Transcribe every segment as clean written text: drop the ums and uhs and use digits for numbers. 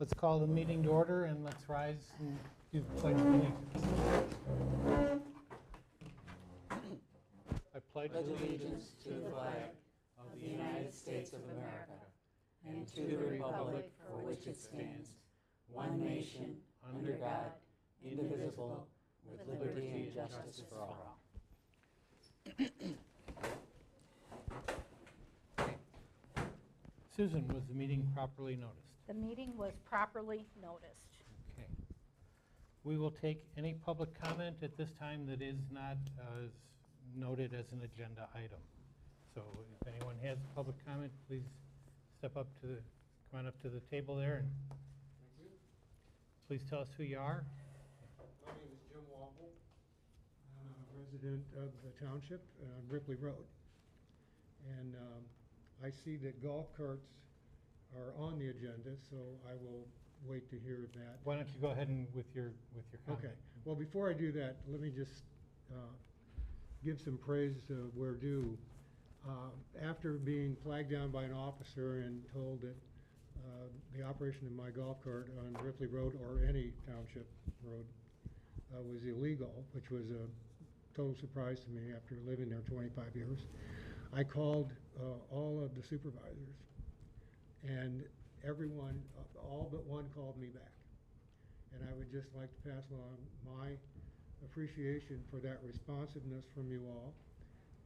Let's call the meeting to order and let's rise and do the pledge of allegiance. I pledge Allegiance to the flag of the United States of America and to the republic for which it stands, one nation, under God, indivisible, with liberty and justice for all. Susan, was the meeting properly noticed? The meeting was properly noticed. Okay. We will take any public comment at this time that is not noted as an agenda item. So if anyone has a public comment, please come on up to the table there and please tell us who you are. My name is Jim Wapple. I'm a resident of the township on Ripley Road. And I see that golf carts are on the agenda, so I will wait to hear that. Why don't you go ahead and with your comment. Okay. Well, before I do that, let me just give some praise where due. After being flagged down by an officer and told that the operation of my golf cart on Ripley Road or any township road was illegal, which was a total surprise to me after living there 25 years, I called all of the supervisors, and everyone, all but one, called me back. And I would just like to pass along my appreciation for that responsiveness from you all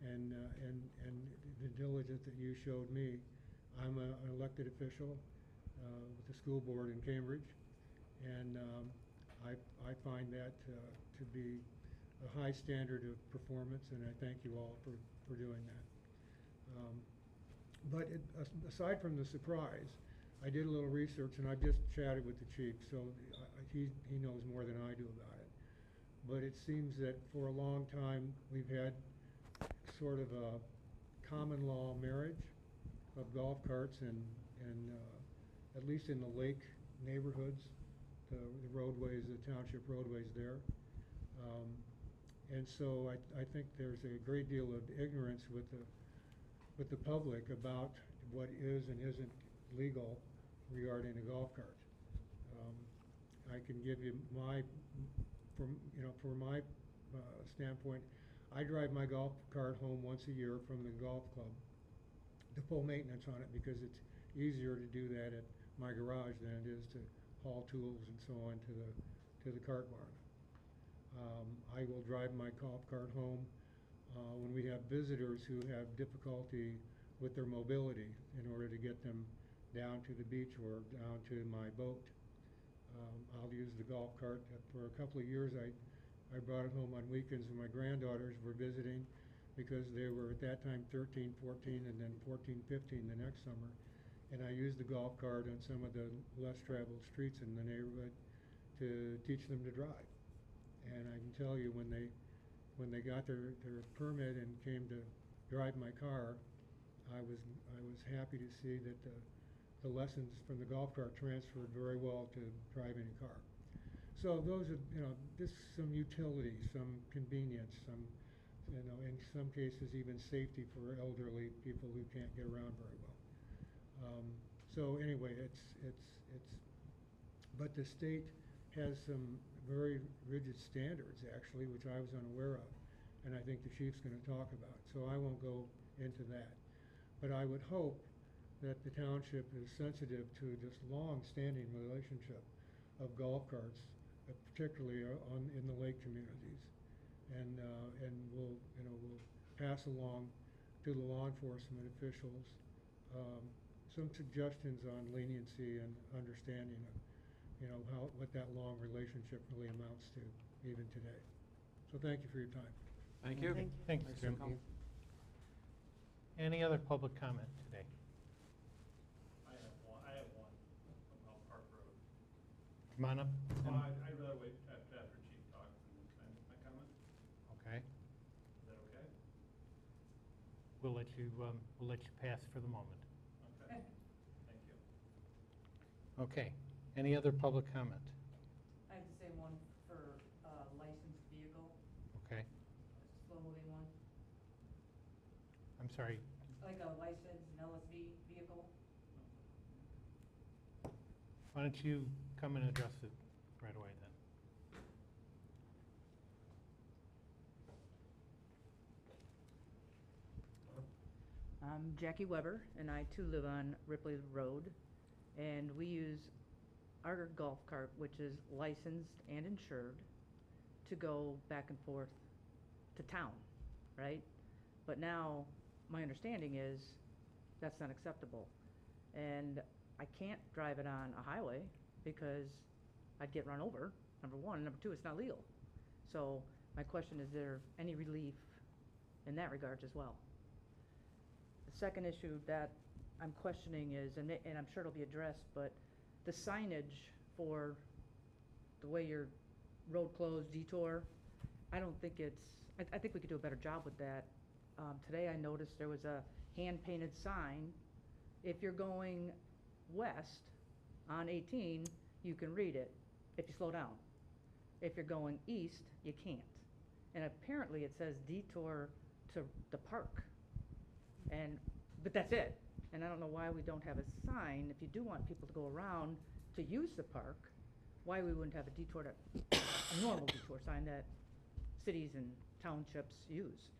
and the diligence that you showed me. I'm an elected official with the school board in Cambridge, and I find that to be a high standard of performance, and I thank you all for doing that. But aside from the surprise, I did a little research, and I've just chatted with the chief, so he knows more than I do about it. But it seems that for a long time we've had sort of a common law marriage of golf carts and at least in the lake neighborhoods, the roadways, the township roadways there. And so I think there's a great deal of ignorance with the public about what is and isn't legal regarding a golf cart. I can give you from my standpoint, I drive my golf cart home once a year from the golf club to pull maintenance on it because it's easier to do that at my garage than it is to haul tools and so on to the cart barn. I will drive my golf cart home when we have visitors who have difficulty with their mobility in order to get them down to the beach or down to my boat. I'll use the golf cart. For a couple of years I brought it home on weekends when my granddaughters were visiting because they were at that time 13, 14, and then 14, 15 the next summer. And I used the golf cart on some of the less traveled streets in the neighborhood to teach them to drive. And I can tell you when they got their permit and came to drive my car, I was happy to see that the lessons from the golf cart transferred very well to driving a car. So those are, just some utility, some convenience, some, in some cases even safety for elderly people who can't get around very well. So anyway, but the state has some very rigid standards actually, which I was unaware of, and I think the chief's going to talk about. So I won't go into that. But I would hope that the township is sensitive to this long-standing relationship of golf carts, particularly in the lake communities, and we'll pass along to the law enforcement officials some suggestions on leniency and understanding of what that long relationship really amounts to even today. So thank you for your time. Thank you. Thanks, Jim. Any other public comment today? I have one about Park Road. Come on up. I'd rather wait after Chief talks and then my comment. Okay. Is that okay? We'll let you pass for the moment. Okay. Thank you. Okay. Any other public comment? I have the same one for licensed vehicle, Okay. slow moving one, I'm sorry. like a licensed, an LSV vehicle. Why don't you come and address it right away then? I'm Jackie Weber, and I too live on Ripley Road, and we use our golf cart, which is licensed and insured, to go back and forth to town, right? But now, my understanding is that's not acceptable. And I can't drive it on a highway because I'd get run over, number one. Number two, it's not legal. So my question is there any relief in that regards as well? The second issue that I'm questioning is, and I'm sure it'll be addressed, but the signage for the way your road closed, detour, I don't think it's, I think we could do a better job with that. Today I noticed there was a hand-painted sign. If you're going west on 18, you can read it if you slow down. If you're going east, you can't. And apparently it says detour to the park. But that's it. And I don't know why we don't have a sign, if you do want people to go around to use the park, why we wouldn't have a detour, a normal detour sign that cities and townships use.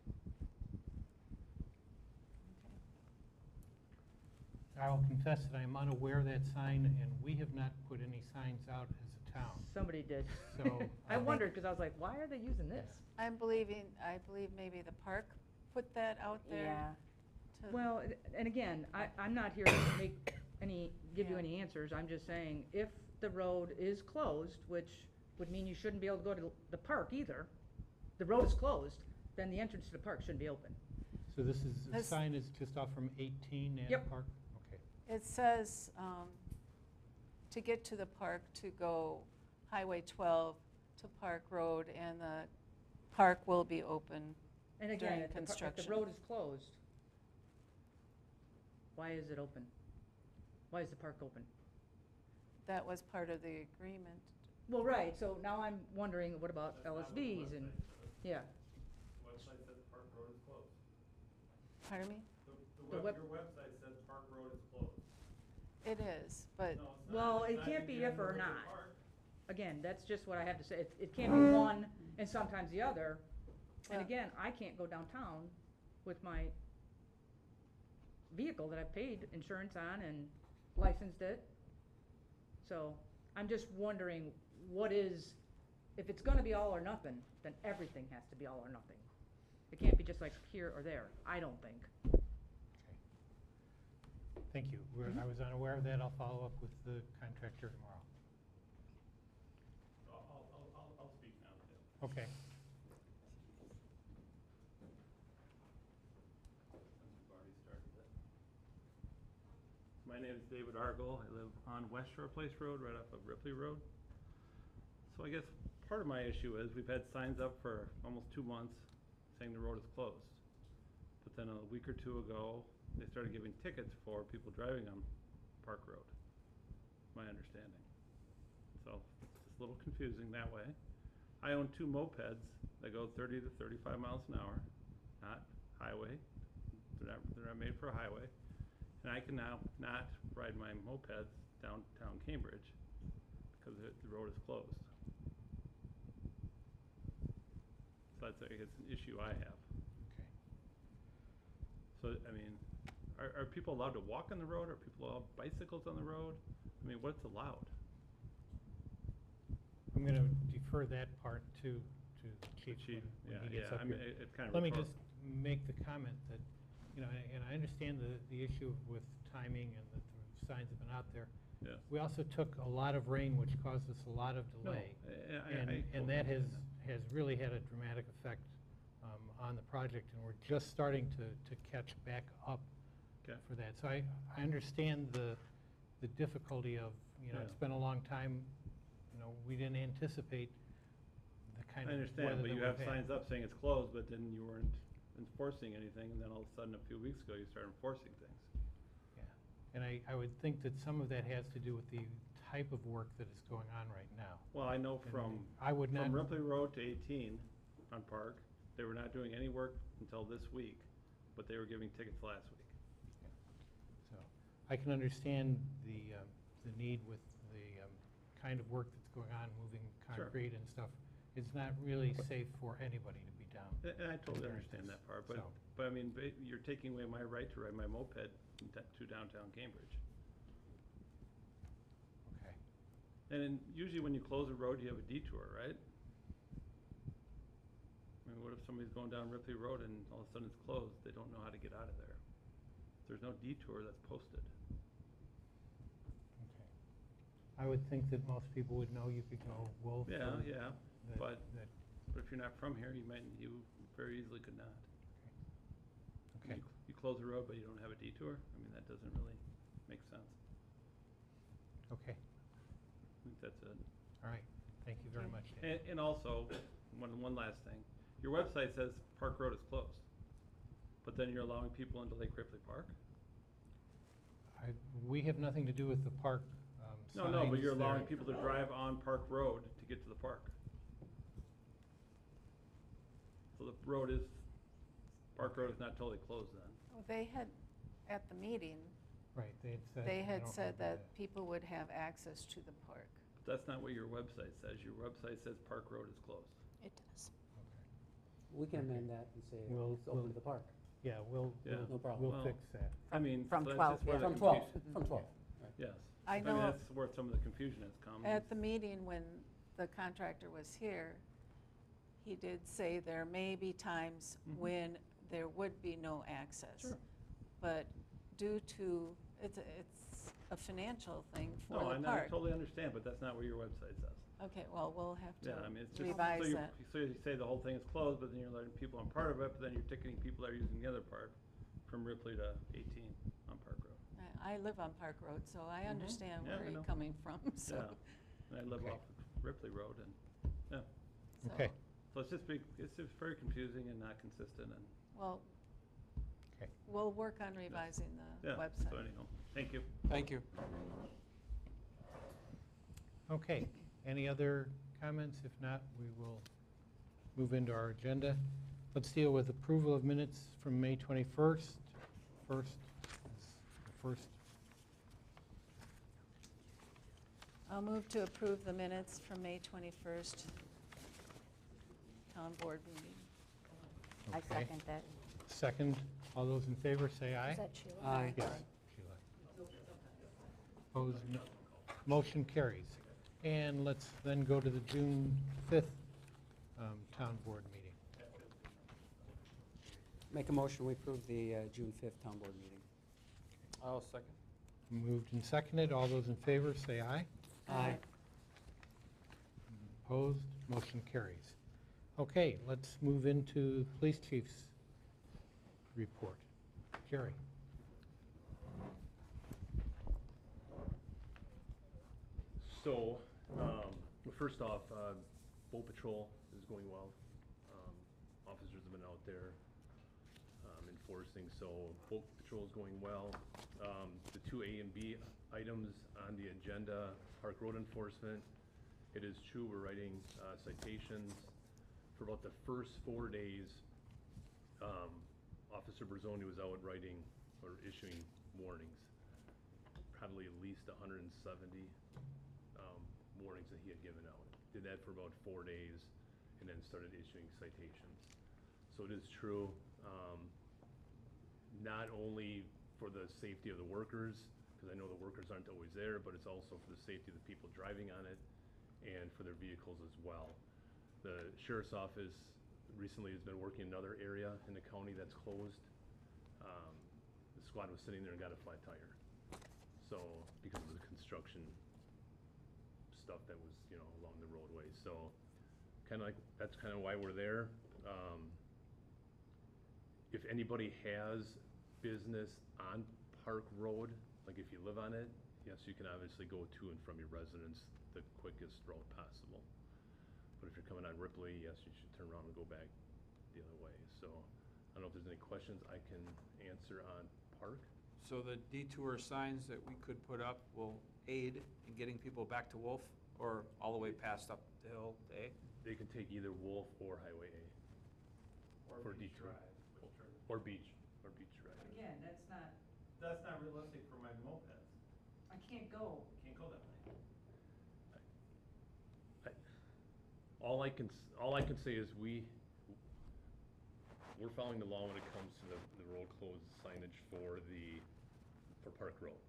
I will confess that I am unaware of that sign, and we have not put any signs out as a town. Somebody did. So, I wondered, because I was like, why are they using this? I believe maybe the park put that out there. to- Well, and again, I'm not here to give you Yeah. any answers. I'm just saying, if the road is closed, which would mean you shouldn't be able to go to the park either, the road is closed, then the entrance to the park shouldn't be open. so the This- sign is just off from 18 and Yep. Park? Okay. It says, to get to the park, to go Highway 12 to Park Road, and the park will be open. And again, During if the construction. road is closed, why is it open? Why is the park open? That was part of the agreement. Well, right, so now I'm wondering, what about That's not what the LSVs and, website says. yeah. The website says Park Road is closed. Pardon me? The web- Your website says Park Road is closed. It is, but No, it's not. Well, It's it not. can't You be get if in or the not. park. Again, that's just what I have to say. It can't be one and sometimes the other. And Yeah. again, I can't go downtown with my vehicle that I've paid insurance on and licensed it. So I'm just wondering, if it's gonna be all or nothing, then everything has to be all or nothing. It can't be just like here or there, I don't think. Thank you. I was unaware of that. I'll follow up with the contractor tomorrow. I'll speak now, Tim. Okay. Since we've already started it. My name is David Argel. I live on West Shore Place Road, right off of Ripley Road. So I guess part of my issue is we've had signs up for almost 2 months saying the road is closed. But then a week or two ago, they started giving tickets for people driving on Park Road, my understanding. So it's just a little confusing that way. I own 2 mopeds that go 30 to 35 miles an hour, not highway. They're not made for a highway. And I can now not ride my mopeds downtown Cambridge because the road is closed. So that's, I guess, an issue I have. Okay. So, I mean, are people allowed to walk on the road? Are people allowed bicycles on the road? I mean, what's allowed? I'm going to defer that part to the chief Chief, when he yeah, gets up I mean, here. it's kind of. Let me just make the comment that, and I understand the issue with timing and that the signs have been out there. Yeah. We also took a lot of rain, which caused us a lot of No, delay. I And that has really had a dramatic effect on the project, and we're just starting to catch back up Okay. for that. So I understand the difficulty of, Yeah. it's been a long time, we didn't anticipate the kind I of understand, weather but that you we've have had. signs up saying it's closed, but then you weren't enforcing anything, and then all of a sudden, a few weeks ago, you started enforcing things. Yeah, and I would think that some of that has to do with the type of work that is going on right now. Well, I know And from I would not, Ripley Road to 18 on Park, they were not doing any work until this week, but they were giving tickets last week. so, I can understand the need with the kind of work that's going on, moving Sure. concrete and stuff, it's not really safe for anybody to be down. And I totally during understand this, that part, so. but I mean, you're taking away my right to ride my moped to downtown Cambridge. Okay. And then usually when you close a road, you have a detour, right? I mean, what if somebody's going down Ripley Road and all of a sudden it's closed, they don't know how to get out of there? There's no detour that's posted. Okay. I would think that most people would know you could go Wolf. Yeah, or yeah, that- but that- if you're not from here, you very easily could not. Okay, You close the road, but you don't have a detour, I mean, that doesn't really make sense. okay, I think that's it. all right. Thank you very much, Dan. And also, one last thing, your website says Park Road is closed, but then you're allowing people into Lake Ripley Park? We have nothing to do with the park No, but signs you're allowing there. people to drive on Park Road to get to the park. So the road is, Park Road is not totally closed then. They had, at the meeting, Right, they had said. they I had don't said remember that people would have access to the park. But that's not what your website says. Your website says Park Road is closed. It does. Okay. We can amend that and say We'll- it's open we'll- to the park. Yeah, we'll, Yeah. No problem. we'll Well, fix that. I mean, From so that's 12, just where yeah. the From 12, confusion- from 12. Right. Yes. I mean, know that's where some of the confusion has come. at the meeting when the contractor was here, he did say there may be times Mhm. when there would be no access. Sure. But due to, it's a financial thing for No, the I park. totally understand, but that's not what your website says. Okay, well, we'll have Yeah, I to mean, it's just, revise so you, that. so you say the whole thing is closed, but then you're letting people on part of it, but then you're ticketing people that are using the other part from Ripley to 18 on Park Road. I live on Park Road, so I Mhm. understand Yeah, where I you're know. coming from, so. Yeah, and I live Okay. off of Ripley Road, and, yeah. so, Okay, So it's just very confusing and not consistent, and, Well, okay. we'll work on revising the yeah, website. so anyhow, thank you. Thank you. Okay, any other comments? If not, we will move into our agenda. Let's deal with approval of minutes from May 21st. First, I'll move to approve the minutes from May 21st, town board meeting. I okay. second that. Second, all those in favor, say aye. Is that Sheila? Aye. Yes, Sheila. Opposed, no. Motion carries. And let's then go to the June 5th town board meeting. Make a motion, we approve the June 5th town board meeting. I'll second. Moved and seconded, all those in favor, say aye. Aye. Opposed, motion carries. Okay, let's move into police chief's report. Jerry? So, first off, boat patrol is going well. Officers have been out there enforcing, so boat patrol is going well. The two A and B items on the agenda, Park Road enforcement, it is true, we're writing citations. For about the first 4 days, Officer Berzoni was out writing or issuing warnings. Probably at least 170 warnings that he had given out. Did that for about 4 days and then started issuing citations. So it is true, not only for the safety of the workers, because I know the workers aren't always there, but it's also for the safety of the people driving on it and for their vehicles as well. The sheriff's office recently has been working in another area in the county that's closed. The squad was sitting there and got a flat tire. So, because of the construction stuff that was, along the roadway. So, that's kind of why we're there. If anybody has business on Park Road, like if you live on it, yes, you can obviously go to and from your residence the quickest route possible. But if you're coming on Ripley, yes, you should turn around and go back the other way. So, I don't know if there's any questions I can answer on Park. So the detour signs that we could put up will aid in getting people back to Wolf or all the way past up the hill to A? They can take either Wolf or Highway A. For detour. Or Beach Drive. Again, that's That's not realistic for my mopeds. I can't go. Can't go that way. all I can say is we're following the law when it comes to the road closed signage for Park Road,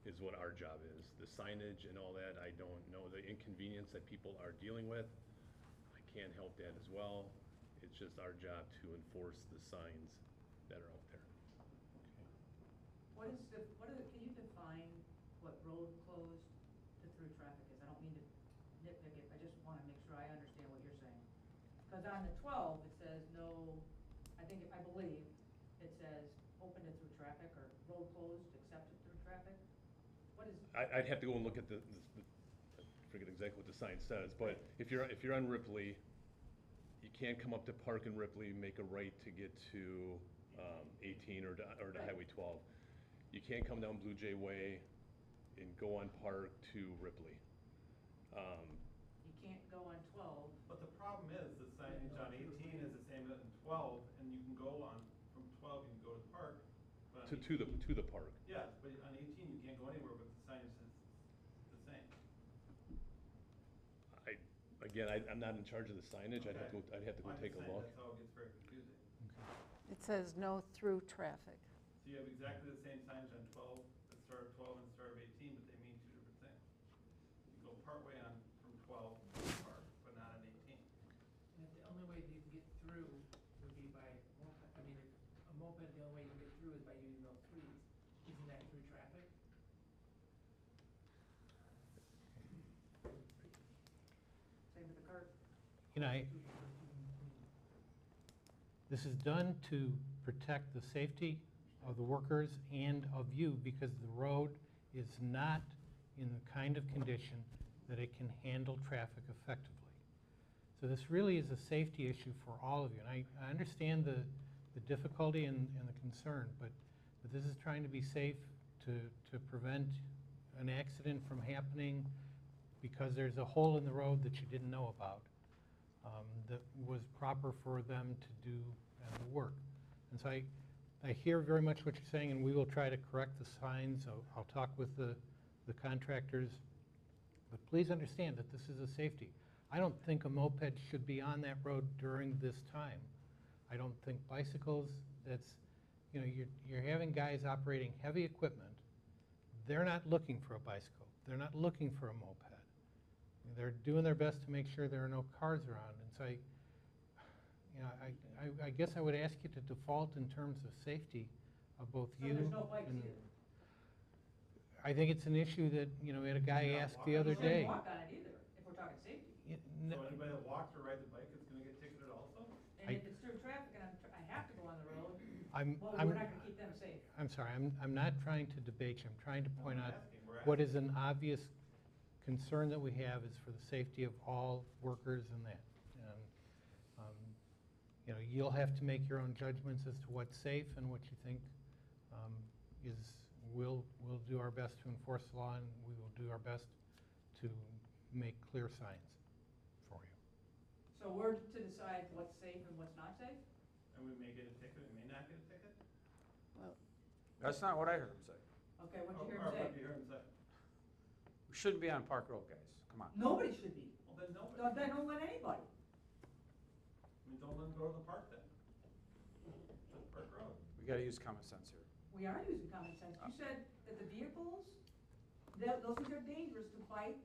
is what our job is. The signage and all that, I don't know the inconvenience that people are dealing with. I can't help that as well. It's just our job to enforce the signs that are out there. Can you define what road closed to through traffic is? I don't mean to nitpick it, I just wanna make sure I understand what you're saying. Cause on the 12, it says no, I believe, it says open to through traffic or road closed except to through traffic. What is? I'd have to go and look at I forget exactly what the sign says, but if you're on Ripley, you can't come up to Park and Ripley, make a right to get to 18 or to Right. Highway 12. You can't come down Blue Jay Way and go on Park to Ripley. You can't go on 12. But the problem is, the signage on 18 is the same as in 12, and you can go on, from 12, you can go to the park. But on To the park. Yes, but on 18, you can't go anywhere, but the signage is the same. I'm not in charge of the signage. I'd have to go I'm take a just saying, look. that's how it gets very confusing. It says no through traffic. So you have exactly the same signage on 12, the start of 12 and the start of 18, but they mean two different things. You go partway on from 12 to the park, but not on 18. And the only way you can get through would be by moped. I mean, a moped, the only way you can get through is by using those threes. Isn't that through traffic? Same with the cart. You know, this is done to protect the safety of the workers and of you, because the road is not in the kind of condition that it can handle traffic effectively. So this really is a safety issue for all of you. And I understand the difficulty and the concern, but this is trying to be safe to prevent an accident from happening because there's a hole in the road that you didn't know about, that was proper for them to do the work. And so I hear very much what you're saying, and we will try to correct the signs. I'll talk with the contractors. But please understand that this is a safety. I don't think a moped should be on that road during this time. I don't think bicycles, you know, you're having guys operating heavy equipment. They're not looking for a bicycle. They're not looking for a moped. They're doing their best to make sure there are no cars around. And so I guess I would ask you to default in terms of safety of both So you there's no bikes and either? I think it's an issue that, you know, we had a guy ask the other You shouldn't day. walk on it either, if we're talking safety. So anybody that walks or rides a bike is gonna get ticketed also? And if it's through traffic and I have to go on the road, I'm well, we're not gonna keep them safe. I'm sorry, I'm not trying to debate you. I'm trying to point I'm out asking, we're what asking. is an obvious concern that we have is for the safety of all workers and that. And, you know, you'll have to make your own judgments as to what's safe and what you think we'll do our best to enforce the law, and we will do our best to make clear signs for you. So we're to decide what's safe and what's not safe? And we may get a ticket, we may not get a ticket? That's not what I heard him say. Okay, what'd you hear Or him say? what did you hear him say? We shouldn't be on Park Road, guys. Come on. Nobody should be. Well, then nobody. Then don't let anybody. I mean, don't let them go to the park then. To the Park Road. We gotta use common sense here. We are using common sense. You said that the vehicles, those things are dangerous to bike,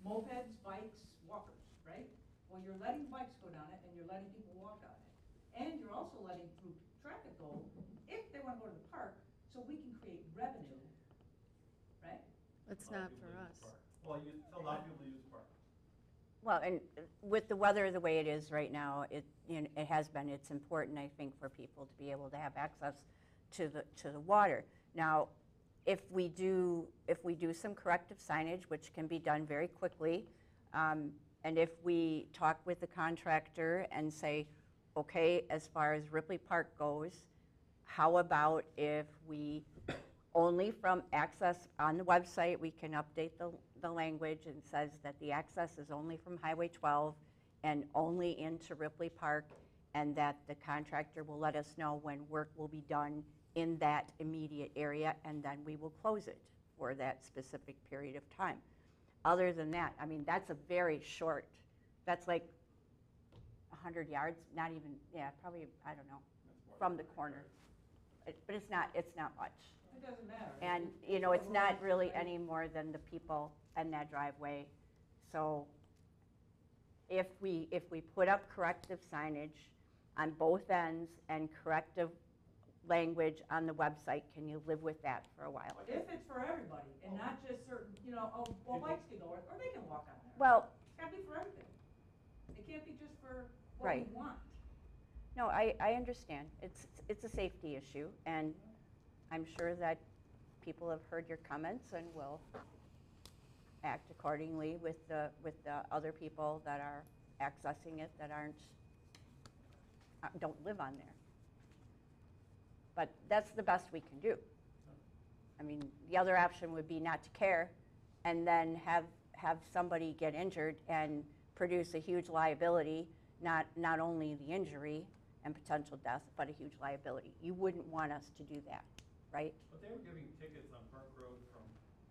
mopeds, bikes, walkers, right? Well, you're letting bikes go down it and you're letting people walk on it. And you're also letting through traffic go if they wanna go to the park, so we can create revenue, right? It's A lot not of for people use us. the park. Well, a lot of people use the park. Well, and with the weather the way it is right now, it has been, it's important, I think, for people to be able to have access to the water. Now, if we do some corrective signage, which can be done very quickly, and if we talk with the contractor and say, okay, as far as Ripley Park goes, how about if we only from access on the website, we can update the language and says that the access is only from Highway 12 and only into Ripley Park, and that the contractor will let us know when work will be done in that immediate area, and then we will close it for that specific period of time. Other than that, I mean, that's a very short, that's like 100 yards, not even, yeah, probably, I don't know, from the corner. But it's not much. It doesn't matter. And, you know, it's not really any more than the people in that driveway. So if we put up corrective signage on both ends and corrective language on the website, can you live with that for a while? If it's for everybody and not just certain, you know, oh, well, bikes can go, or they can walk on there. Well, It's gotta be for everything. It can't be just for what we Right. want. no, I understand. It's a safety issue, and I'm sure that people have heard your comments and will act accordingly with the other people that are accessing it that don't live on there. But that's the best we can do. I mean, the other option would be not to care and then have somebody get injured and produce a huge liability, not only the injury and potential death, but a huge liability. You wouldn't want us to do that, right? But they were giving tickets on Park Road from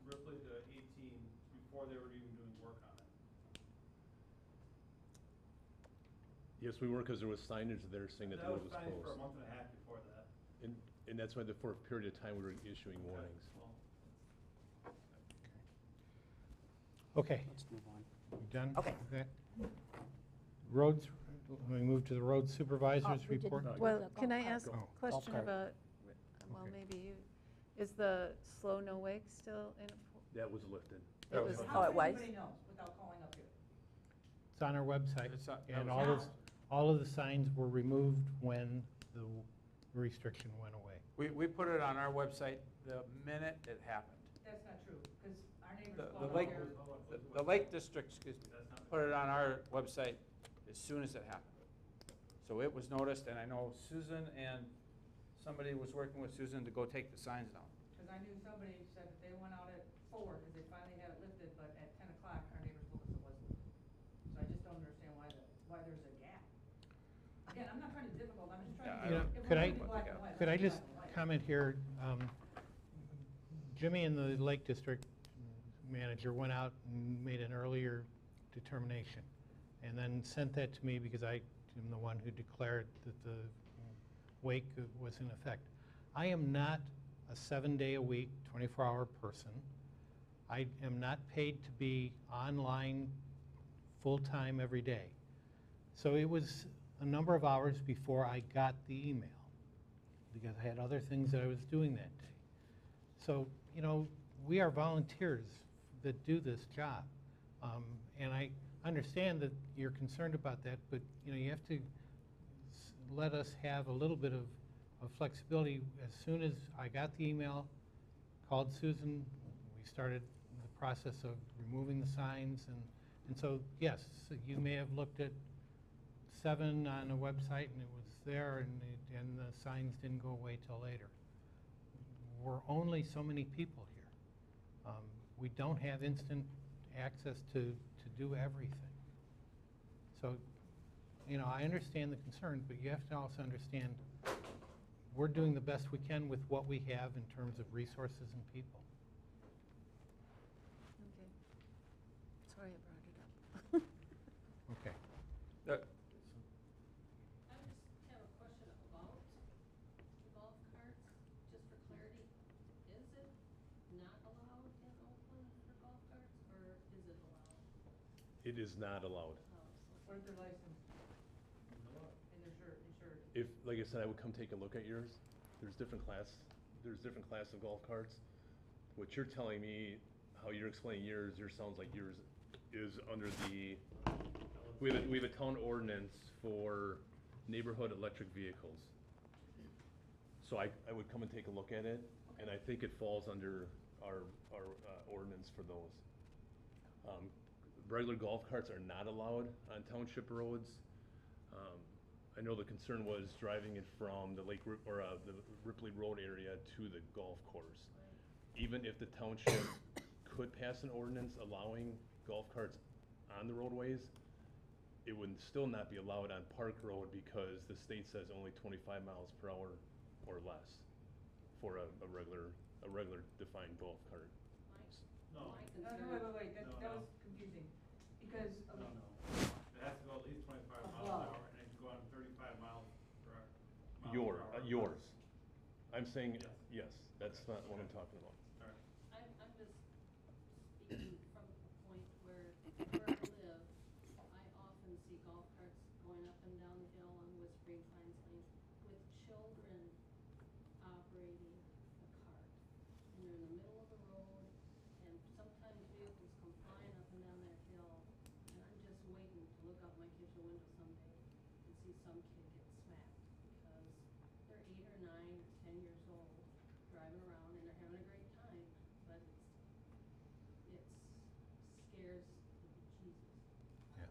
Ripley to 18 before they were even doing work on it. Yes, we were, because there was signage there saying that the road was That was signed for a closed. month and a half before that. And that's why for a period of time, we were issuing warnings. Okay, Let's move on. you done? Okay. Roads, we move to the road supervisor's we didn't report? do Well, the can I golf ask cart. a question cart. about, well, Okay. maybe you, is the slow no wake still in? That was lifted. It was, Oh, it was? Anybody knows without calling up here. It's on our website, It's on- and that was- all of the signs were removed when the restriction went away. We put it on our website the minute it happened. That's not true, because our neighbors The called up Lake, here. the Lake District, excuse me, put it on our website as soon as it happened. So it was noticed, and I know Susan and somebody was working with Susan to go take the signs down. Because I knew somebody said that they went out at 4, because they finally had it lifted, but at 10 o'clock, our neighbors told us it wasn't lifted. So I just don't understand why there's a gap. Again, I'm not trying to be difficult, I'm just trying to. You know, if we're could gonna I- be black and white, Could I let's be just black and white. comment here? Jimmy and the Lake District manager went out and made an earlier determination, and then sent that to me because I am the one who declared that the wake was in effect. I am not a 7-day-a-week, 24-hour person. I am not paid to be online full-time every day. So it was a number of hours before I got the email, because I had other things that I was doing that day. So, you know, we are volunteers that do this job. And I understand that you're concerned about that, but, you know, you have to let us have a little bit of flexibility. As soon as I got the email, called Susan, we started the process of removing the signs. And so, yes, you may have looked at 7 on a website and it was there, and the signs didn't go away till later. We're only so many people here. We don't have instant access to do everything. So, you know, I understand the concern, but you have to also understand we're doing the best we can with what we have in terms of resources and people. okay. Sorry I brought it up. Okay. The- I just have a question about the golf carts, just for clarity. Is it not allowed in Oakland for golf carts, or is it allowed? It is not allowed. Where's their license? And their insured. If, like I said, I would come take a look at yours. There's different class of golf carts. What you're telling me, how you're explaining yours sounds like yours is under the, we have a town ordinance for neighborhood electric vehicles. So I would come and take a look at it, and I think it falls under our ordinance for those. Regular golf carts are not allowed on township roads. I know the concern was driving it from the the Ripley Road area to the golf course. Even if the township could pass an ordinance allowing golf carts on the roadways, it would still not be allowed on Park Road because the state says only 25 miles per hour or less for a regular defined golf cart. No. No, My concern. wait, that was confusing, because of No, no. It has to go at least 25 miles an Above. hour and it Yours. I'm saying, yes, that's not what I'm talking about. I'm just speaking from a point where I live, I often see golf carts going up and down the hill on Whispering Pines Lane with children operating the cart. And they're in the middle of the road, and sometimes vehicles come flying up and down that hill, and I'm just waiting to look out my kitchen window someday and see some kid get smacked, because they're 8 or 9 or 10 years old, driving around, and they're having a great time, but it scares the bejesus. Yeah.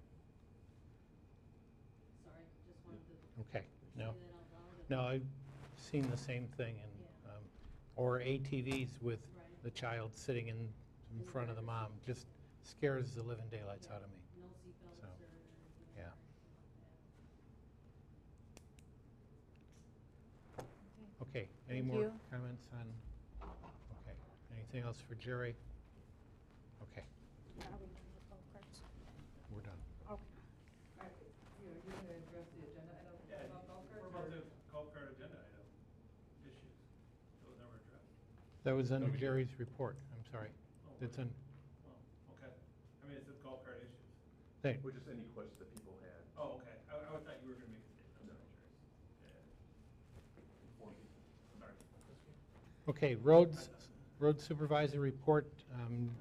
Sorry, just wanted to Okay, say no. that out loud. No, I've seen the same thing, and, Yeah. or ATVs with Right. the child sitting in front of the mom, just scares the living daylights out of me. No seatbelts So, or anything yeah. like that. Okay, any Thank more you. comments on, okay, anything else for Jerry? Okay, we're done. You're gonna address the agenda item about golf carts? What about the golf cart agenda item issues? That was never addressed. That was under No, we didn't. Jerry's report, I'm sorry. Oh, It's was on, it? Oh, okay. I mean, it's the golf cart issues. hey, Or just any questions that people had. Oh, okay. I thought you were gonna make a statement. I'm sorry. Sorry. okay, road supervisor report.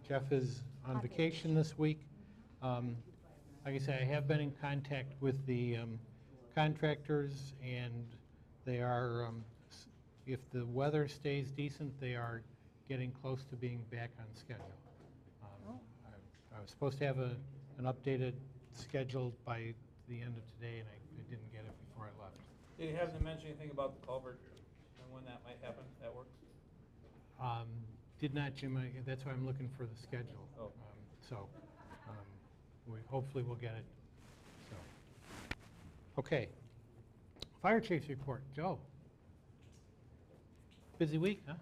Jeff is on vacation this week. Like I say, I have been in contact with the contractors, and they are, if the weather stays decent, they are getting close to being back on schedule. I was supposed to have an updated schedule by the end of today, and I didn't get it before I left. Did you have them mention anything about the culvert and when that might happen, that work? Did not, Jim, that's why I'm looking for the schedule. Oh. So, we hopefully will get it, so. Okay. Fire chief's report, Joe. Busy week, huh?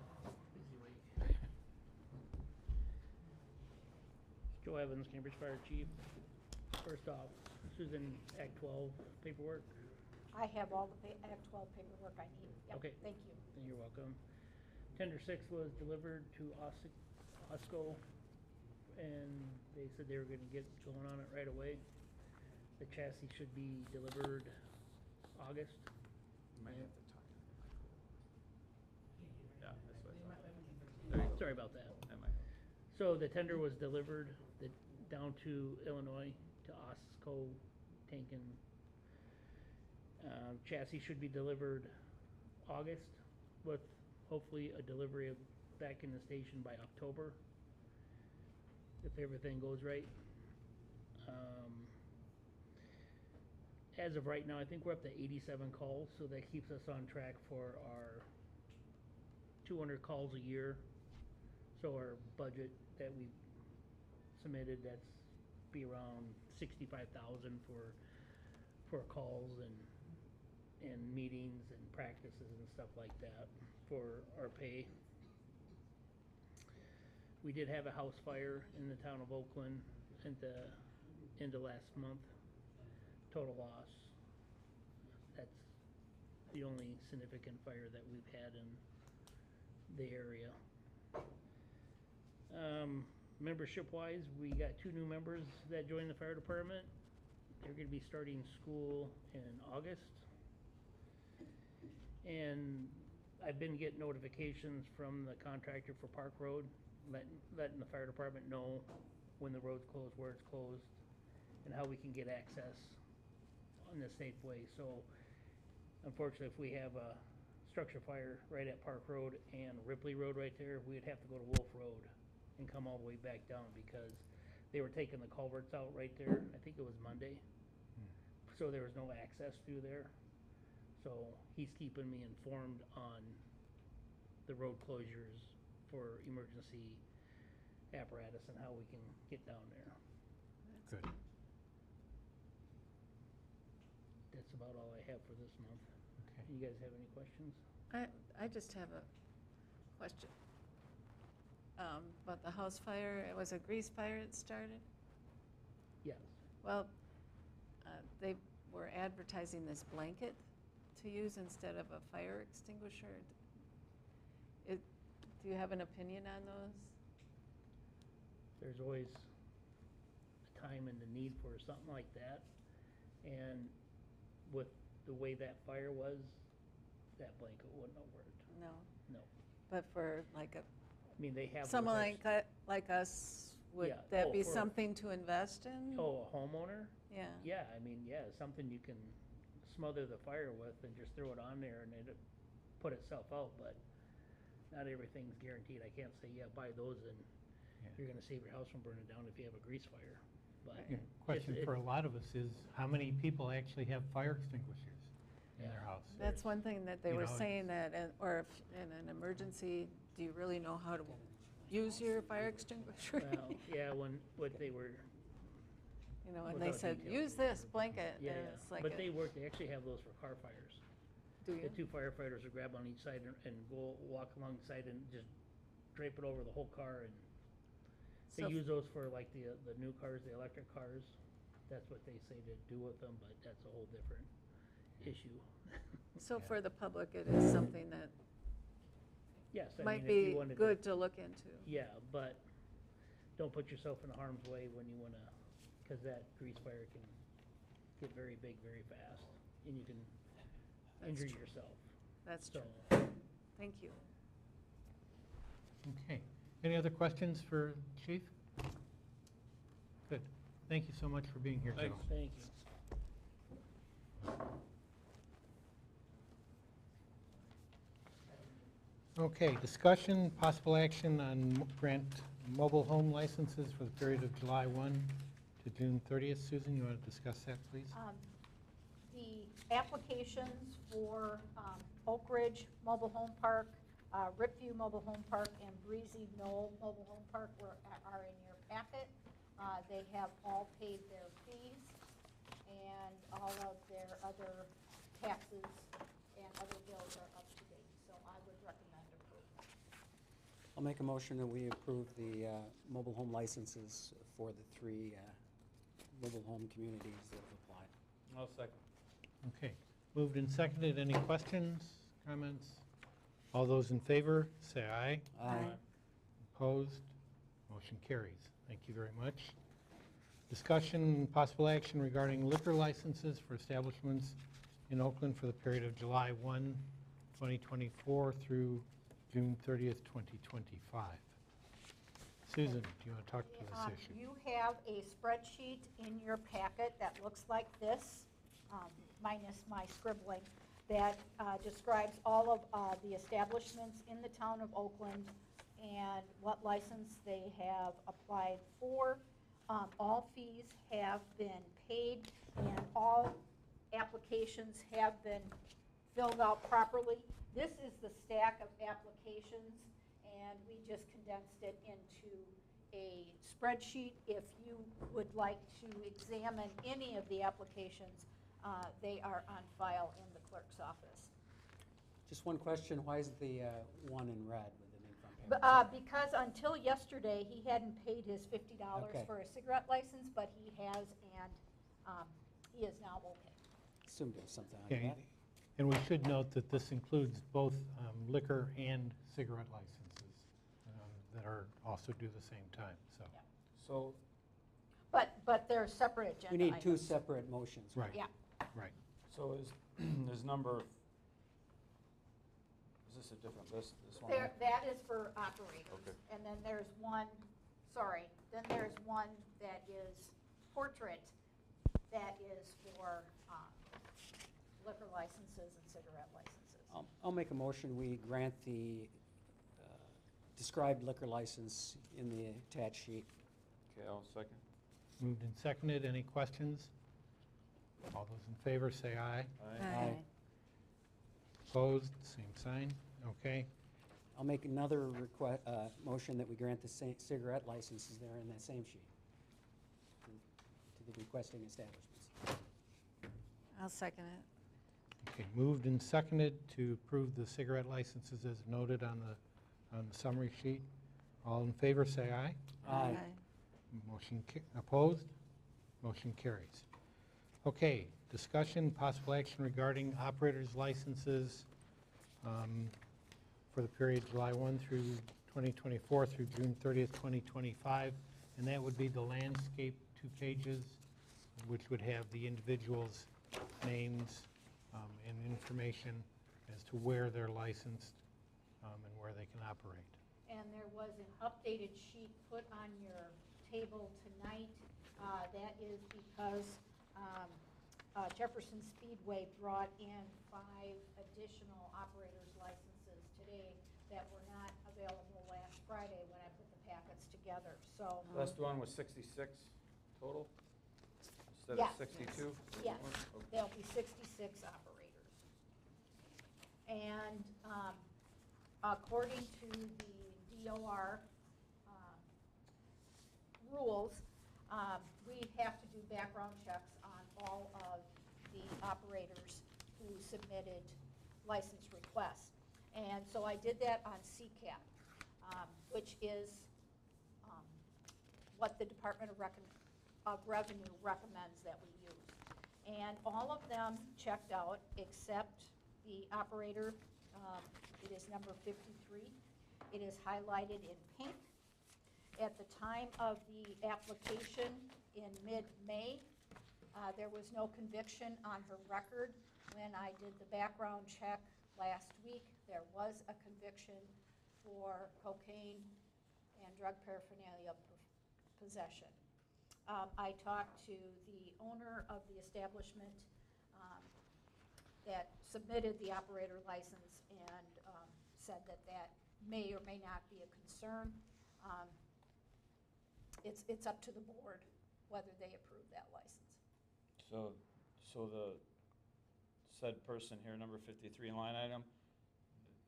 Busy week. Joe Evans, Cambridge Fire Chief. First off, Susan, Act 12 paperwork. I have all the Act 12 paperwork I need. Yep, Okay. thank you. You're welcome. Tender 6 was delivered to OSCO, and they said they were gonna get going on it right away. The chassis should be delivered August. You might have to talk. Yeah, that's what I thought. There There you go. Sorry about that. That might help. So the tender was delivered down to Illinois, to OSCO, Tankin. Chassis should be delivered August, with hopefully a delivery back in the station by October, if everything goes right. As of right now, I think we're up to 87 calls, so that keeps us on track for our 200 calls a year. So our budget that we submitted, that's be around 65,000 for calls and meetings and practices and stuff like that for our pay. We did have a house fire in the town of Oakland at the end of last month. Total loss. That's the only significant fire that we've had in the area. Membership-wise, we got 2 new members that joined the fire department. They're gonna be starting school in August. And I've been getting notifications from the contractor for Park Road, letting the fire department know when the road's closed, where it's closed, and how we can get access in a safe way. So unfortunately, if we have a structure fire right at Park Road and Ripley Road right there, we'd have to go to Wolf Road and come all the way back down, because they were taking the culverts out right there. I think it was Monday. So there was no access through there. So he's keeping me informed on the road closures for emergency apparatus and how we can get down there. Good. That's about all I have for this month. Okay. You guys have any questions? I just have a question. About the house fire, it was a grease fire that started? Yes. Well, they were advertising this blanket to use instead of a fire extinguisher? Do you have an opinion on those? There's always a time and the need for something like that. And with the way that fire was, that blanket wouldn't have worked. No. No. But for like I mean, they have. someone those like us, would Yeah. that Oh, be for- something to invest in? Oh, a homeowner? Yeah. Yeah, I mean, yeah, something you can smother the fire with and just throw it on there and it'll put itself out, but not everything's guaranteed. I can't say, yeah, buy those and you're gonna save your house from burning down if you have a grease fire. But Yeah, question for a lot of us is, how many people actually have fire extinguishers in their house? That's one thing that they You were know, saying that, or if in an emergency, do you really know how to use your fire extinguisher? Well, yeah, what they were, You know, and they without said, details. use this blanket, yeah, and yeah. it's like, But they work, they actually have those for car fires. do you? The two firefighters will grab on each side and go walk alongside and just drape it over the whole car and they So- use those for like the new cars, the electric cars. That's what they say to do with them, but that's a whole different issue. So for the public, it is something that Yes, I might mean, if you be wanted good to look into. Yeah, but don't put yourself in harm's way when you wanna, cause that grease fire can get very big very fast and you can injure true. yourself. That's So, true. Thank you. Okay. Any other questions for Chief? Good. Thank you so much for being here, Joe. Thanks. thank you. Okay, discussion, possible action on grant mobile home licenses for the period of July 1 to June 30th. Susan, you want to discuss that, please? The applications for Oak Ridge Mobile Home Park, Ripview Mobile Home Park, and Breezy Knoll Mobile Home Park are in your packet. They have all paid their fees, and all of their other taxes and other bills are up to date, so I would recommend approval. I'll make a motion that we approve the mobile home licenses for the three mobile home communities that have applied. I'll second. Okay. Moved and seconded. Any questions, comments? All those in favor, say aye. Aye. Opposed? Motion carries. Thank you very much. Discussion and possible action regarding liquor licenses for establishments in Oakland for the period of July 1, 2024 through June 30th, 2025. Susan, do you want to talk to this issue? You have a spreadsheet in your packet that looks like this, minus my scribbling, that describes all of the establishments in the town of Oakland and what license they have applied for. All fees have been paid and all applications have been filled out properly. This is the stack of applications, and we just condensed it into a spreadsheet. If you would like to examine any of the applications, they are on file in the clerk's office. Just one question, why is the one in red with an in-front But, payment? because until yesterday, he hadn't paid his $50 Okay. for a cigarette license, but he has, and he is now okay. Assumed it was something like Okay. that. And we should note that this includes both liquor and cigarette licenses that are also due the same time, so. Yeah. So, But they're separate agenda We need two items. separate motions. Right. Yeah. Right. so is number, is this a different list, this one? That is for operators. Okay. And then there's one, then there's one that is portrait, that is for liquor licenses and cigarette licenses. I'll make a motion, we grant the described liquor license in the attached sheet. Okay, I'll second. Moved and seconded. Any questions? All those in favor say aye. Aye. Opposed, same sign. Okay. I'll make another motion that we grant the cigarette licenses there in that same sheet to the requesting establishments. I'll second it. Okay, moved and seconded to approve the cigarette licenses as noted on the summary sheet. All in favor say aye. Aye. Opposed? Motion carries. Okay, discussion, possible action regarding operators' licenses for the period July 1 through 2024 through June 30th, 2025. And that would be the landscape 2 pages, which would have the individuals' names and information as to where they're licensed and where they can operate. And there was an updated sheet put on your table tonight. That is because Jefferson Speedway brought in 5 additional operators' licenses today that were not available last Friday when I put the packets together, so. That's the one with 66 total? Instead Yes. of 62? Yes, Okay. there'll be 66 operators. And according to the DOR rules, we have to do background checks on all of the operators who submitted license requests. And so I did that on CCAP, which is what the Department of Revenue recommends that we use. And all of them checked out except the operator. It is number 53. It is highlighted in pink. At the time of the application in mid-May, there was no conviction on her record. When I did the background check last week, there was a conviction for cocaine and drug paraphernalia possession. I talked to the owner of the establishment that submitted the operator license and said that that may or may not be a concern. It's up to the board whether they approve that license. So the said person here, number 53 in line item,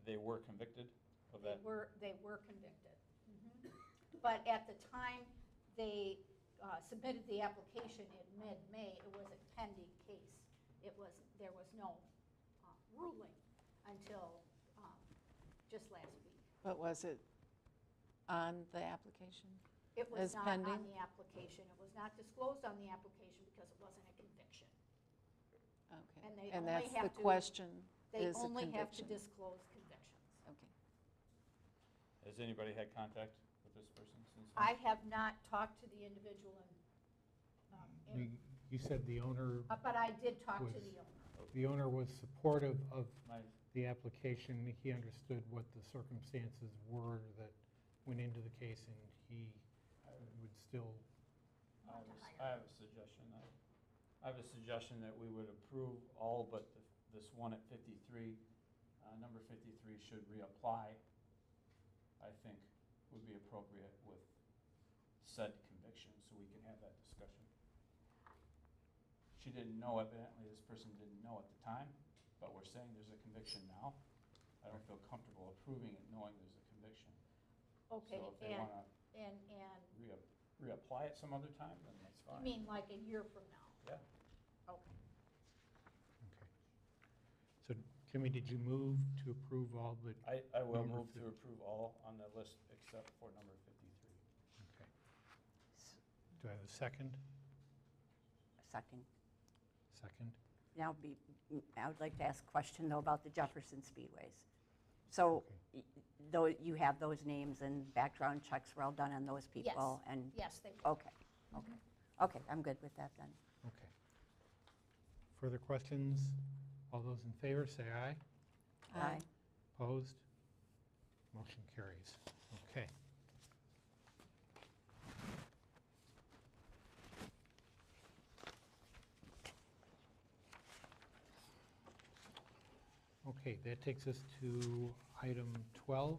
they were convicted of that? They were convicted. But at the time they submitted the application in mid-May, it was a pending case. There was no ruling until just last week. But was it on the application? It was As not pending? on the application. It was not disclosed on the application because it wasn't a conviction. Okay. And they And only that's the have to- question, They is a only have to conviction. disclose convictions. Okay. Has anybody had contact with this person since? then? I have not talked to the individual You said the owner, but I did talk to was- the owner. the owner was supportive of Nice. the application. He understood what the circumstances were that went into the case, and he would still, I have a suggestion. I have a suggestion that we would approve all but this one at 53. Number 53 should reapply, I think, would be appropriate with said conviction, so we can have that discussion. She didn't know, evidently this person didn't know at the time, but we're saying there's a conviction now. I don't feel comfortable approving it knowing there's a conviction. Okay, So if they want to and reapply it some other time, then that's you fine. mean like a year from now? Yeah. Okay. okay. So Jimmy, did you move to approve all but? I will Number move to approve all on the list except for number 53. Okay. Do I have a second? Second. Second? Now, I would like to ask a question, though, about the Jefferson Speedways. So, though you have those names and background checks were all done on those people? Yes. And Yes, they will. Okay. Okay, I'm good with that then. Okay. Further questions? All those in favor, say aye. Aye. Opposed? Motion carries. Okay. Okay, that takes us to item 12,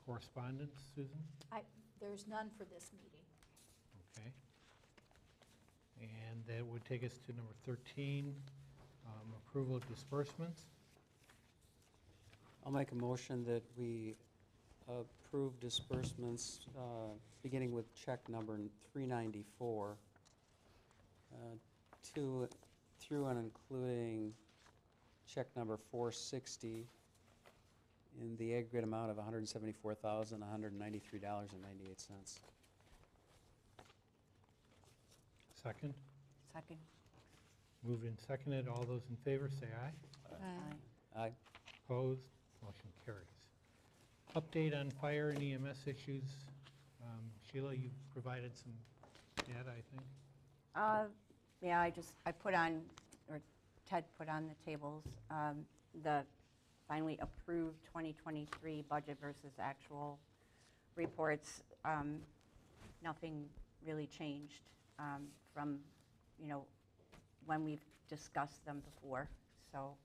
correspondence, Susan? There's none for this meeting. Okay. And that would take us to number 13, approval of disbursements. I'll make a motion that we approve disbursements, beginning with check number 394, to, through and including check number 460 in the aggregate amount of $174,193.98. Second? Second. Moved and seconded. All those in favor say aye. Aye. Aye. Opposed? Motion carries. Update on fire and EMS issues. Sheila, you provided some data, I think. Yeah, I put on, or Ted put on the tables, the finally approved 2023 budget versus actual reports. Nothing really changed from, when we've discussed them before. So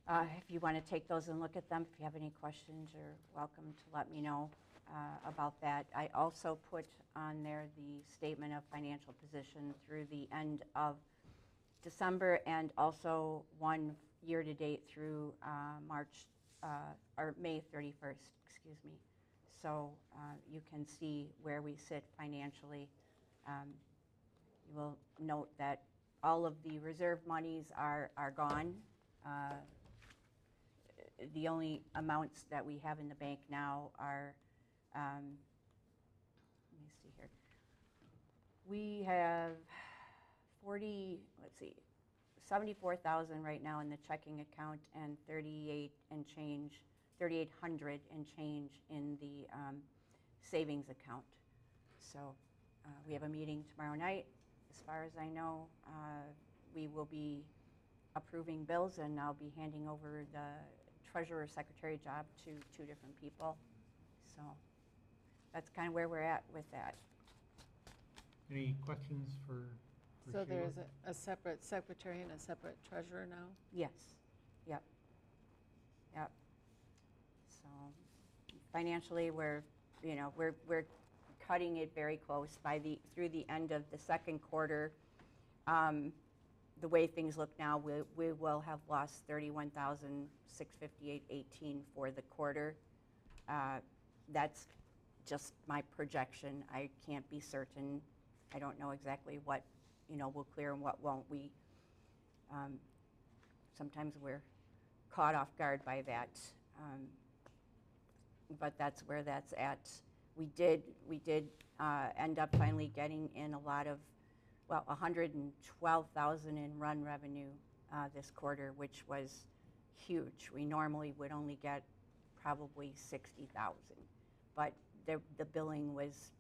if you want to take those and look at them, if you have any questions, you're welcome to let me know about that. I also put on there the statement of financial position through the end of December, and also one year-to-date through May 31st, excuse me. So you can see where we sit financially. You will note that all of the reserve monies are gone. The only amounts that we have in the bank now are, let me see here. We have 74,000 right now in the checking account, and 3,800 and change in the savings account. So we have a meeting tomorrow night. As far as I know, we will be approving bills, and I'll be handing over the treasurer secretary job to 2 different people. So that's kind of where we're at with that. Any questions for So Sheila? there's a separate secretary and a separate treasurer now? Yes. Yep. So financially, we're cutting it very close. Through the end of the second quarter, the way things look now, we will have lost $31,658.18 for the quarter. That's just my projection. I can't be certain. I don't know exactly what will clear and what won't. Sometimes we're caught off guard by that, but that's where that's at. We did end up finally getting in a lot of, well, $112,000 in run revenue this quarter, which was huge. We normally would only get probably $60,000, but the billing was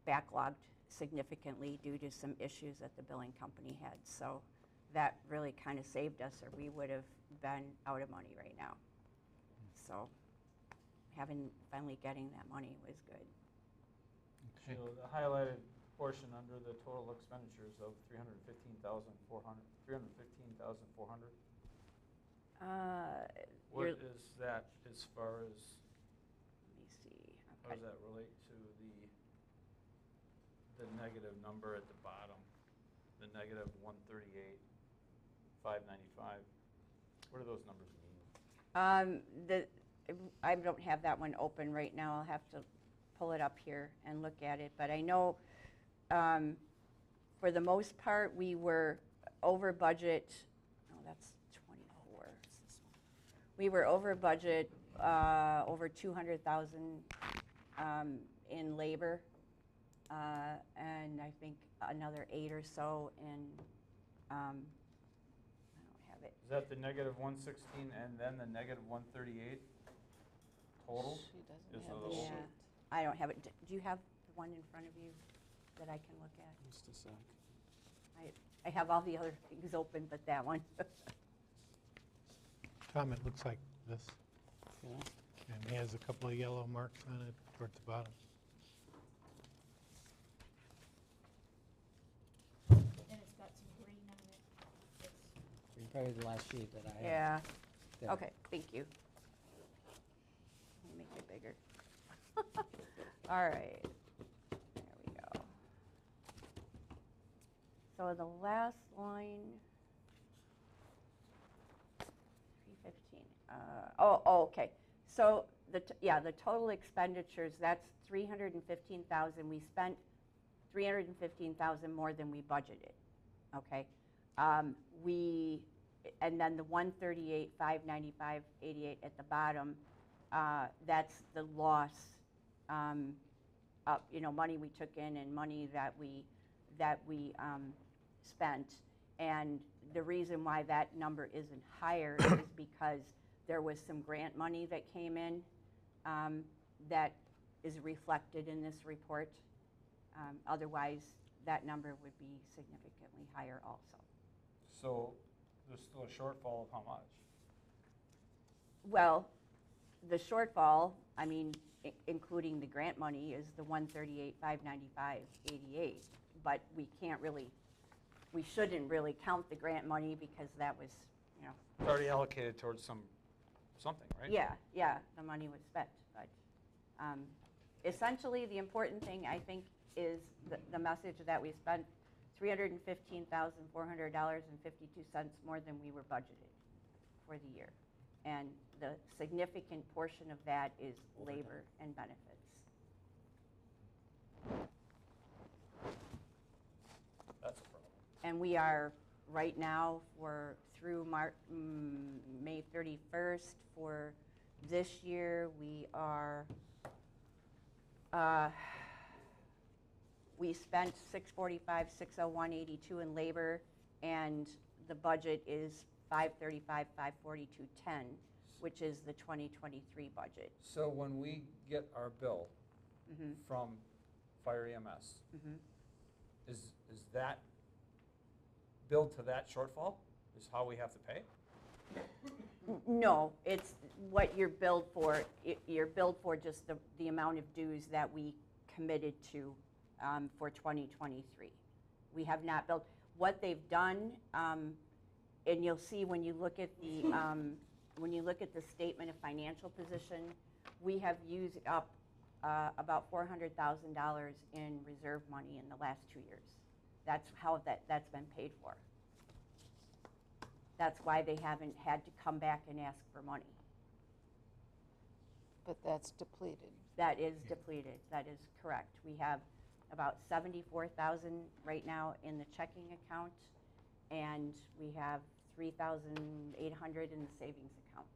backlogged significantly due to some issues that the billing company had. So that really kind of saved us, or we would have been out of money right now. So finally getting that money was good. Okay. So the highlighted portion under the total expenditures of $315,400. What is that as far as? Let me see. How does that relate to the negative number at the bottom? The negative 138,595. What do those numbers mean? I don't have that one open right now. I'll have to pull it up here and look at it. But I know for the most part we were over budget. Oh, that's 24. We were over budget, over 200,000 in labor, and I think another 8 or so in. I don't have it. Is that the negative 116 and then the negative 138 total? She doesn't Is have the the little- sheet. I don't have it. Do you have the one in front of you that I can look at? Just a sec. I have all the other things open, but that one. Tom, it looks like this, Yeah. and it has a couple of yellow marks on it towards the bottom. And it's got some green on it. Probably the last sheet that I have. Yeah. Yeah. Okay, thank you. Let me make it bigger. All right. There we go. So the last line, 315. Okay. So the total expenditures, that's 315,000. We spent 315,000 more than we budgeted. Okay. And then the 138,595.88 at the bottom, that's the loss of money we took in and money that we spent. And the reason why that number isn't higher is because there was some grant money that came in that is reflected in this report. Otherwise, that number would be significantly higher also. So there's still a shortfall of how much? Well, the shortfall, I mean, including the grant money, is the 138,595.88. But we can't really, we shouldn't really count the grant money because that was, you know. It's already allocated towards something, right? Yeah, the money was spent. But essentially, the important thing, I think, is the message that we spent $315,400.52 more than we were budgeted for the year. And the significant portion of that is labor and benefits. That's a problem. And we are right now through May 31st for this year, we are we spent $645,601.82 in labor, and the budget is $535,542.10, which is the 2023 budget. So when we get our bill from Fire EMS, is that billed to that shortfall? Is how we have to pay? No, it's what you're billed for. You're billed for just the amount of dues that we committed to for 2023. We have not billed. What they've done, and you'll see when you look at the statement of financial position, we have used up about $400,000 in reserve money in the last 2 years. That's how that's been paid for. That's why they haven't had to come back and ask for money. But that's depleted. That is depleted. That is correct. We have about $74,000 right now in the checking account, and we have $3,800 in the savings account.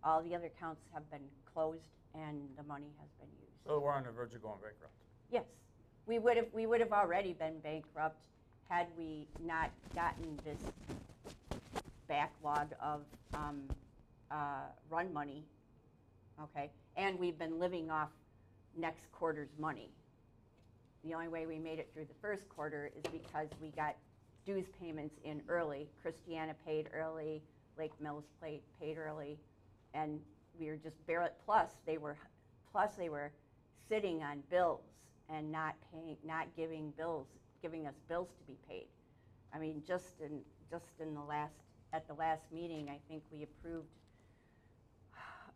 All the other accounts have been closed, and the money has been used. So we're on the verge of going bankrupt. Yes, we would have already been bankrupt had we not gotten this backlog of run money. Okay, and we've been living off next quarter's money. The only way we made it through the first quarter is because we got dues payments in early. Christiana paid early, Lake Mills paid early, and we were just barely. Plus they were sitting on bills and not giving us bills to be paid. I mean, just in at the last meeting, I think we approved.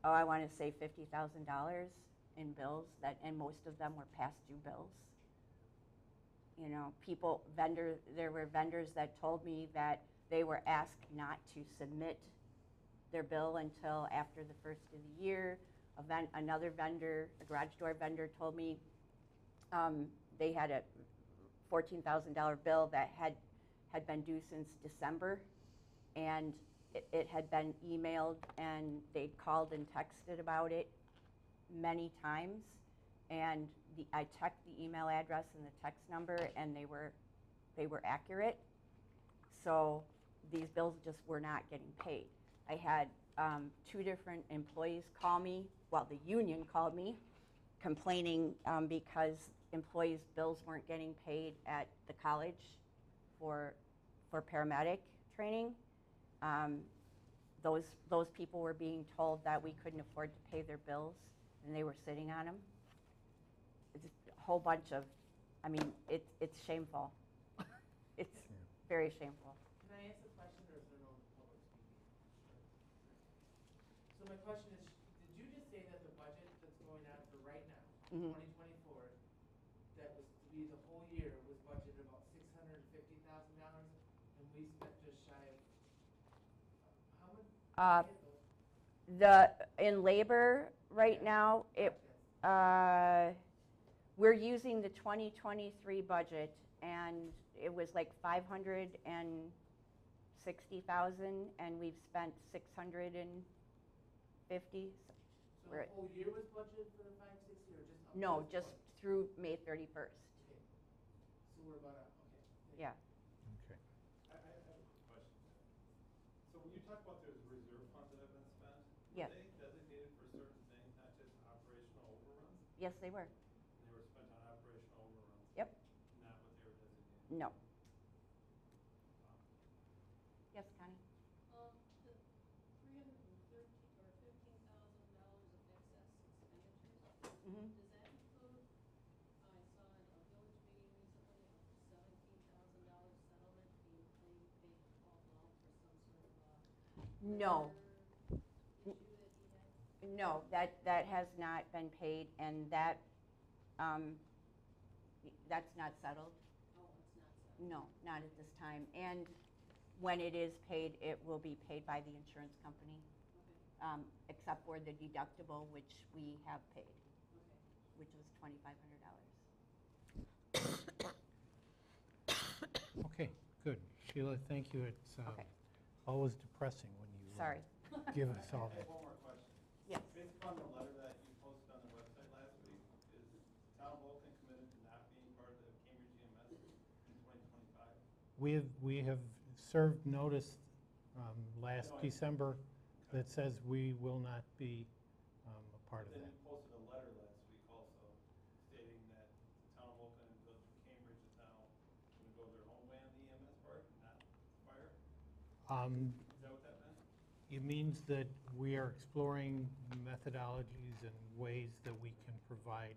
I want to say $50,000 in bills and most of them were past due bills. You know, there were vendors that told me that they were asked not to submit their bill until after the first of the year. Another vendor, a garage door vendor, told me they had a $14,000 bill that had been due since December, and it had been emailed, and they'd called and texted about it many times, and I checked the email address and the text number, and they were accurate. So these bills just were not getting paid. I had 2 different employees call me. Well, the union called me, complaining because employees' bills weren't getting paid at the college for paramedic training. Those people were being told that we couldn't afford to pay their bills, and they were sitting on them. It's a whole bunch of, I mean, it's shameful. It's very shameful. Can I ask a question, or is there no public speaking? So my question is, did you just say that the budget that's going on for right now, 2024, that was to be the whole year, was budgeted about $650,000, and we spent just shy of, how much? In labor right now, we're using the 2023 budget, and it was like $560,000, and we've spent $650,000. So the whole year was budgeted for the 560, or just? No, just through May 31st. Okay. So we're about, okay. Yeah. Okay. talk about there's reserve funds that have been spent? Yes. Were they designated for certain things, not just operational overruns? Yes, they were. And they were spent on operational overruns? Yep. Not what they were designated? No. Wow. Yes, Connie? The $313 or $15,000 of excess expenditures, Mm-hmm. does that include, I saw at a village meeting recently, a $17,000 settlement being paid to Paul Blount for some sort of No. issue that he had? No, that has not been paid, and that's not settled. Oh, it's not settled. No, not at this time. And when it is paid, it will be paid by the insurance company, Okay, except for the deductible, which we have paid, okay. which was $2,500. Okay, good. Sheila, thank you. It's Okay. always depressing when you Sorry. give us all I that. have one more question. Yes. Based upon the letter that you posted on the website last week, is the town of Oakland committed to not being part of the Cambridge EMS in 2025? We have served notice last No, December that says we will not be a part of Then that. you posted a letter last week also stating that the town of Oakland and Village of Cambridge is now going to go their own way on the EMS part and not fire? Is that what that meant? It means that we are exploring methodologies and ways that we can provide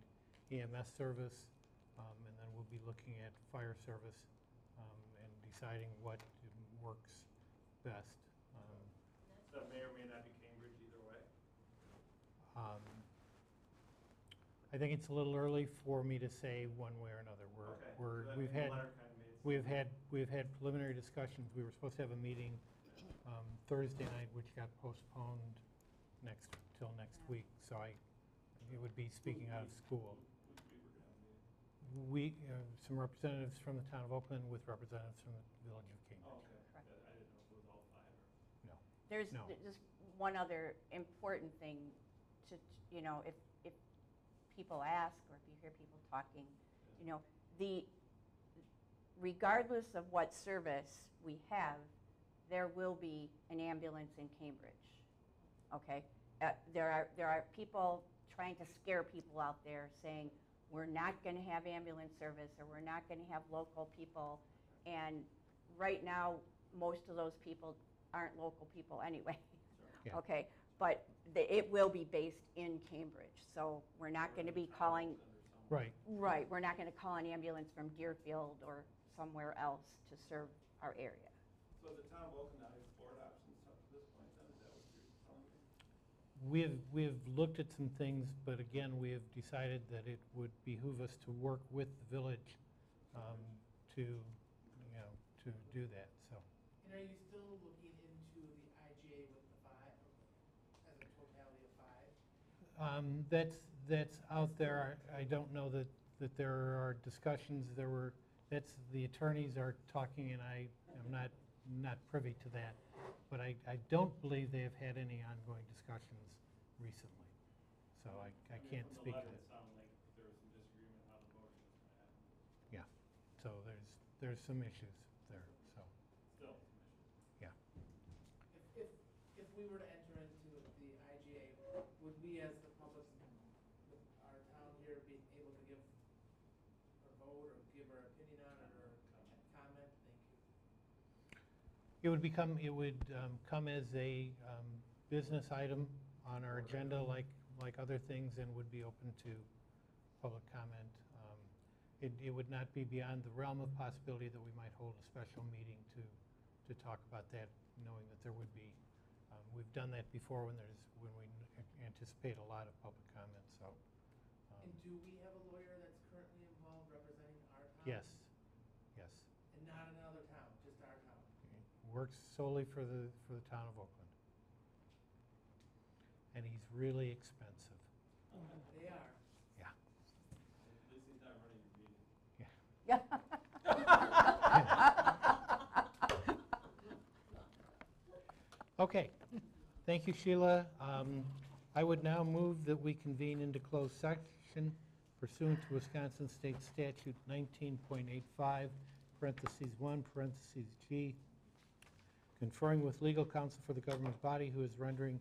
EMS service, and then we'll be looking at fire service and deciding what works best. So it may or may not be Cambridge either way? I think it's a little early for me to say one way or another. Okay. We're, So that we've the had, letter kind of made we've had preliminary discussions. We were supposed to have a meeting Thursday night, which got postponed till next week. So it would be speaking out of school. Some representatives from the town of Oakland with representatives from the Village of Cambridge. Oh, okay. Correct. I didn't know if it was all five or. No. There's No. just one other important thing to, if people ask or if you hear people talking, regardless of what service we have, there will be an ambulance in Cambridge, okay? There are people trying to scare people out there saying, we're not gonna have ambulance service, or we're not gonna have local people, and right now, most of those people aren't local people anyway. Yeah. Okay, but it will be based in Cambridge, so we're not gonna be calling, Right. we're not gonna call an ambulance from Deerfield or somewhere else to serve our area. So the town of Oakland not explored options up to this point then, is that what you're telling me? We have looked at some things, but again, we have decided that it would behoove us to work with the village to do that, so. And are you still looking into the IGA with the 5, as a totality of 5? That's out there. I don't know that there are discussions. The attorneys are talking, and I am not privy to that. But I don't believe they have had any ongoing discussions recently. So I can't speak to From the letter, that. it sounded like there was some disagreement how the voting was going to happen. Yeah, so there's some issues there, so, Still some issues. yeah. If we were to enter into the IGA, would we as the public, with our town here, be able to give or vote or give our opinion on it or comment? Thank you. It would come as a business item on our agenda like other things, and would be open to public comment. It would not be beyond the realm of possibility that we might hold a special meeting to talk about that, knowing that there would be, we've done that before when we anticipate a lot of public comment, so. And do we have a lawyer that's currently involved representing our town? Yes, yes. And not another town, just our town? Works solely for the town of Oakland. And he's really expensive. They are. Yeah. At least he's not running your meeting. Yeah. Okay, thank you, Sheila. I would now move that we convene into closed section pursuant to Wisconsin State Statute 19.85, parentheses 1, parentheses G, conferring with legal counsel for the government body who is rendering